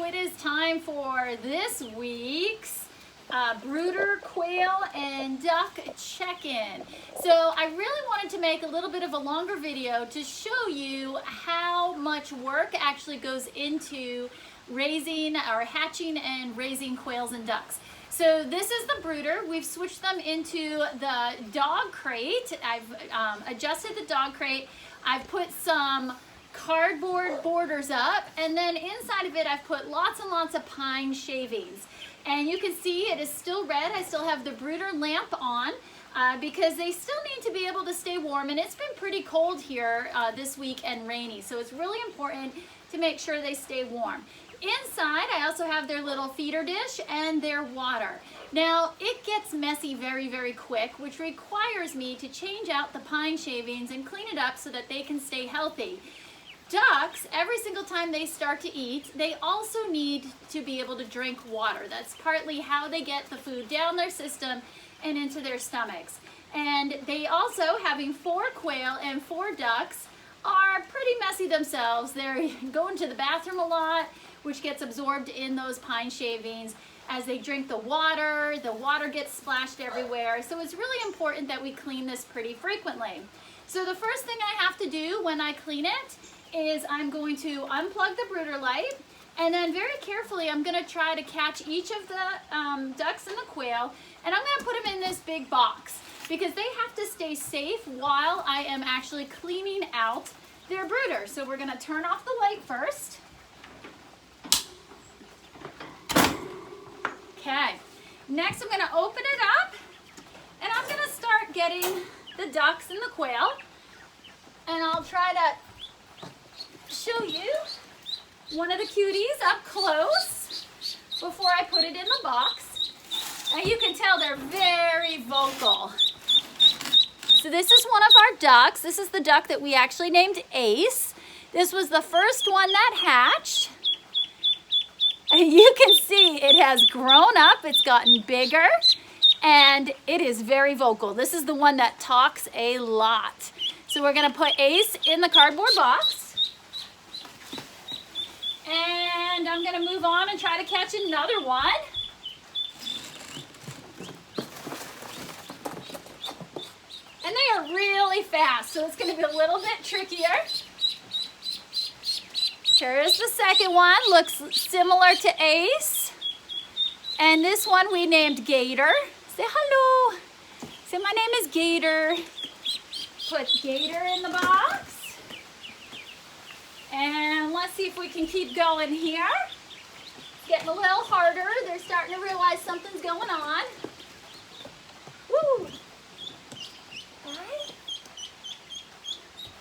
it is time for this week's brooder, quail, and duck check-in. So I really wanted to make a little bit of a longer video to show you how much work actually goes into raising or hatching and raising quails and ducks. So this is the brooder. We've switched them into the dog crate. I've adjusted the dog crate. I've put some cardboard borders up, and then inside of it I've put lots and lots of pine shavings. And you can see it is still red. I still have the brooder lamp on because they still need to be able to stay warm, and it's been pretty cold here this week and rainy, so it's really important to make sure they stay warm. Inside, I also have their little feeder dish and their water. Now, it gets messy very, very quick, which requires me to change out the pine shavings and clean it up so that they can stay healthy. Ducks, every single time they start to eat, they also need to be able to drink water. That's partly how they get the food down their system and into their stomachs. And they also, having 4 quail and 4 ducks, are pretty messy themselves. They're going to the bathroom a lot, which gets absorbed in those pine shavings. As they drink the water gets splashed everywhere. So it's really important that we clean this pretty frequently. So the first thing I have to do when I clean it is I'm going to unplug the brooder light, and then very carefully I'm going to try to catch each of the ducks and the quail, and I'm going to put them in this big box because they have to stay safe while I am actually cleaning out their brooder. So we're going to turn off the light first. Okay, next I'm going to open it up, and I'm going to start getting the ducks and the quail, and I'll try to show you one of the cuties up close before I put it in the box. And you can tell they're very vocal. So this is one of our ducks. This is the duck that we actually named Ace. This was the first one that hatched. And you can see it has grown up, it's gotten bigger, and it is very vocal. This is the one that talks a lot. So we're gonna put Ace in the cardboard box. And I'm gonna move on and try to catch another one. And they are really fast, so it's gonna be a little bit trickier. Here's the second one, looks similar to Ace. And this one we named Gator. Say hello. Say my name is Gator. Put Gator in the box. And let's see if we can keep going here. Getting a little harder. They're starting to realize something's going on. Woo! All right.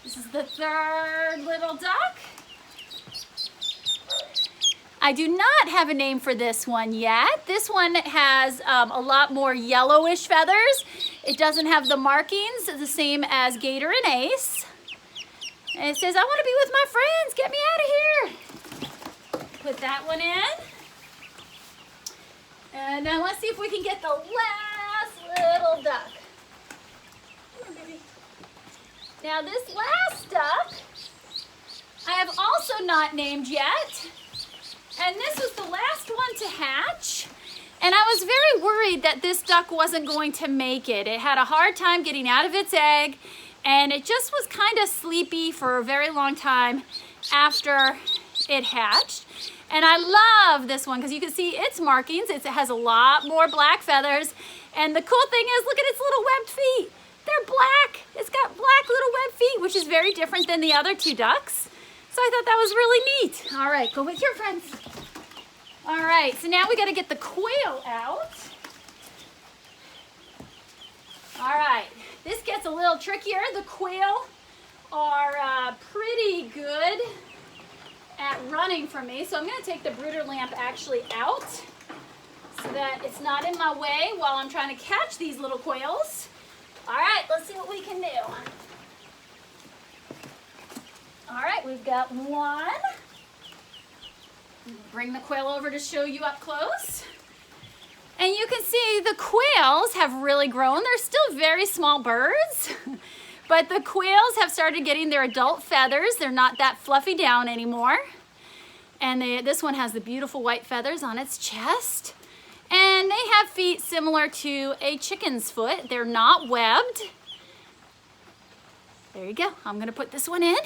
This is the third little duck. I do not have a name for this one yet. This one has a lot more yellowish feathers. It doesn't have the markings the same as Gator and Ace. And it says, I want to be with my friends. Get me out of here. Put that one in. And then let's see if we can get the last little duck. Come on, baby. Now this last duck, I have also not named yet. And this was the last one to hatch. And I was very worried that this duck wasn't going to make it. It had a hard time getting out of its egg, and it just was kind of sleepy for a very long time after it hatched. And I love this one because you can see its markings. It has a lot more black feathers. And the cool thing is, look at its little webbed feet. They're black. It's got black little webbed feet, which is very different than the other 2 ducks. So I thought that was really neat. All right, go with your friends. All right, so now we got to get the quail out. All right, this gets a little trickier. The quail are pretty good at running from me, so I'm going to take the brooder lamp actually out so that it's not in my way while I'm trying to catch these little quails. All right, let's see what we can do. All right, we've got one. Bring the quail over to show you up close. And you can see the quails have really grown. They're still very small birds, but the quails have started getting their adult feathers. They're not that fluffy down anymore. And this one has the beautiful white feathers on its chest. And they have feet similar to a chicken's foot. They're not webbed. There you go. I'm gonna put this one in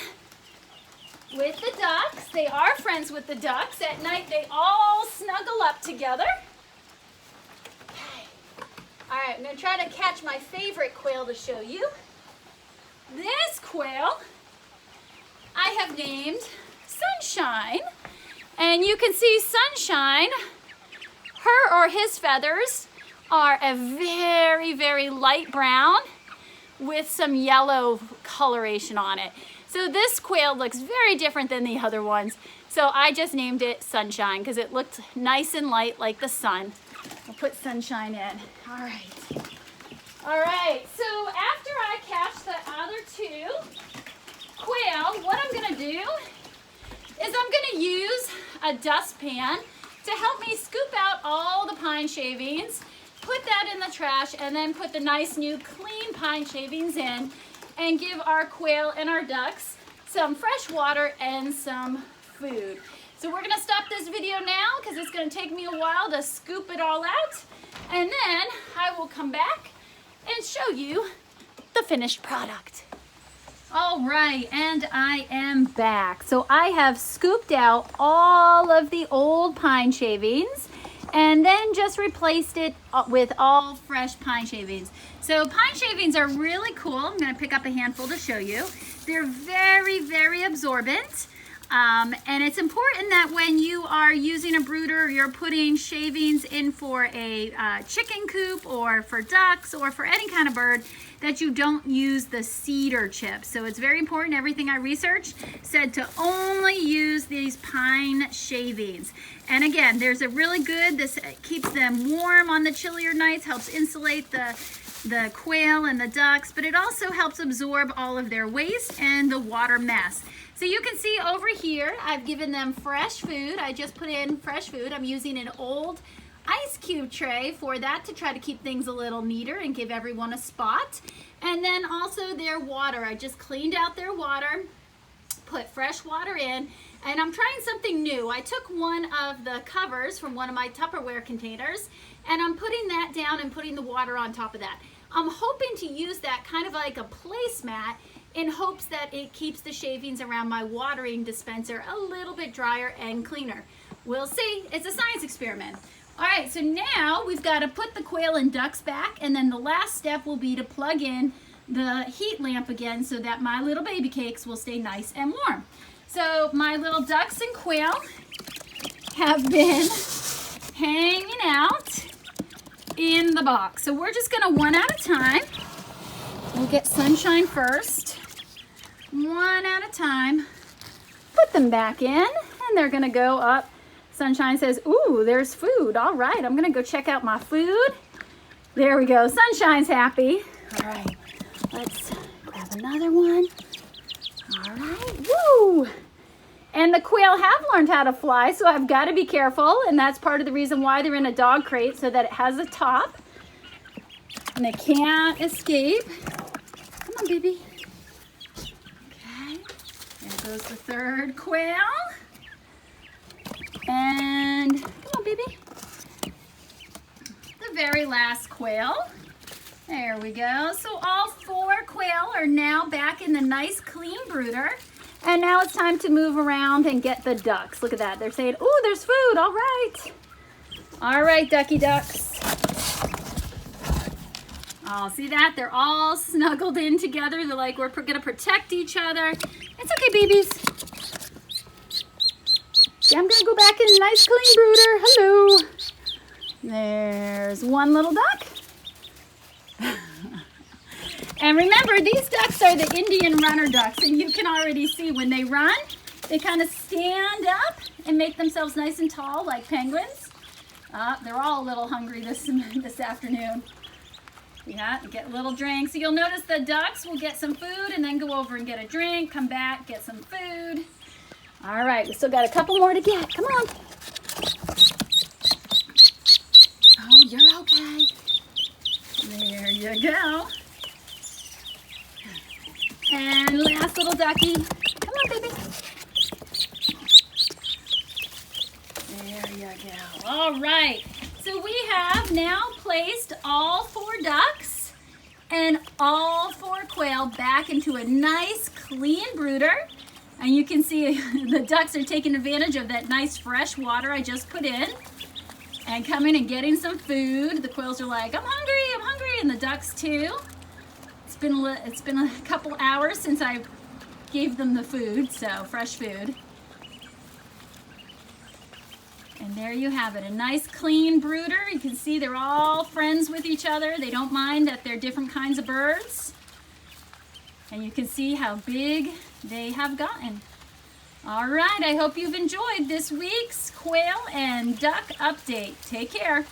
with the ducks. They are friends with the ducks. At night, they all snuggle up together. Okay. All right, I'm gonna try to catch my favorite quail to show you. This quail I have named Sunshine. And you can see Sunshine, her or his feathers are a very, very light brown with some yellow coloration on it. So this quail looks very different than the other ones. So I just named it Sunshine because it looked nice and light like the sun. I'll put Sunshine in. All right. All right, so after I catch the other two quail, what I'm gonna do is I'm gonna use a dustpan to help me scoop out all the pine shavings, put that in the trash, and then put the nice new clean pine shavings in and give our quail and our ducks some fresh water and some food. So we're gonna stop this video now because it's gonna take me a while to scoop it all out, and then I will come back and show you the finished product. All right, and I am back. So I have scooped out all of the old pine shavings and then just replaced it with all fresh pine shavings. So pine shavings are really cool. I'm gonna pick up a handful to show you. They're very, very absorbent. And it's important that when you are using a brooder, you're putting shavings in for a chicken coop or for ducks or for any kind of bird, that you don't use the cedar chips. So it's very important. Everything I researched said to only use these pine shavings. And again, there's a really good, this keeps them warm on the chillier nights, helps insulate the quail and the ducks, but it also helps absorb all of their waste and the water mess. So you can see over here, I've given them fresh food. I just put in fresh food. I'm using an old ice cube tray for that to try to keep things a little neater and give everyone a spot. And then also their water. I just cleaned out their water, put fresh water in, and I'm trying something new. I took one of the covers from one of my Tupperware containers, and I'm putting that down and putting the water on top of that. I'm hoping to use that kind of like a placemat in hopes that it keeps the shavings around my watering dispenser a little bit drier and cleaner. We'll see. It's a science experiment. All right, so now we've got to put the quail and ducks back, and then the last step will be to plug in the heat lamp again so that my little baby cakes will stay nice and warm. So my little ducks and quail have been hanging out in the box. So we're just gonna one at a time. We'll get Sunshine first. One at a time. Put them back in, and they're gonna go up. Sunshine says, ooh, there's food. All right, I'm gonna go check out my food. There we go, Sunshine's happy. All right, let's grab another one. All right, woo! And the quail have learned how to fly, so I've got to be careful, and that's part of the reason why they're in a dog crate, so that it has a top, and they can't escape. Come on, baby. Okay, there goes the third quail. And come on, baby. The very last quail. There we go. So all four quail are now back in the nice clean brooder. And now it's time to move around and get the ducks. Look at that. They're saying, oh, there's food. All right. All right, ducky ducks. Oh, see that? They're all snuggled in together. They're like, we're going to protect each other. It's okay, babies. I'm going to go back in a nice clean brooder. Hello. There's one little duck. And remember, these ducks are the Indian runner ducks, and you can already see when they run, they kind of stand up and make themselves nice and tall like penguins. They're all a little hungry this afternoon. Yeah, get a little drink. So you'll notice the ducks will get some food and then go over and get a drink, come back, get some food. All right, we still got a couple more to get. Come on. Oh, you're okay. There you go. And last little ducky. Come on, baby. There we go. All right. So we have now placed all 4 ducks and all 4 quail back into a nice clean brooder. And you can see the ducks are taking advantage of that nice fresh water I just put in and coming and getting some food. The quails are like, I'm hungry, and the ducks too. It's been a couple hours since I gave them the food, so fresh food. And there you have it, a nice clean brooder. You can see they're all friends with each other. They don't mind that they're different kinds of birds. And you can see how big they have gotten. All right, I hope you've enjoyed this week's quail and duck update. Take care.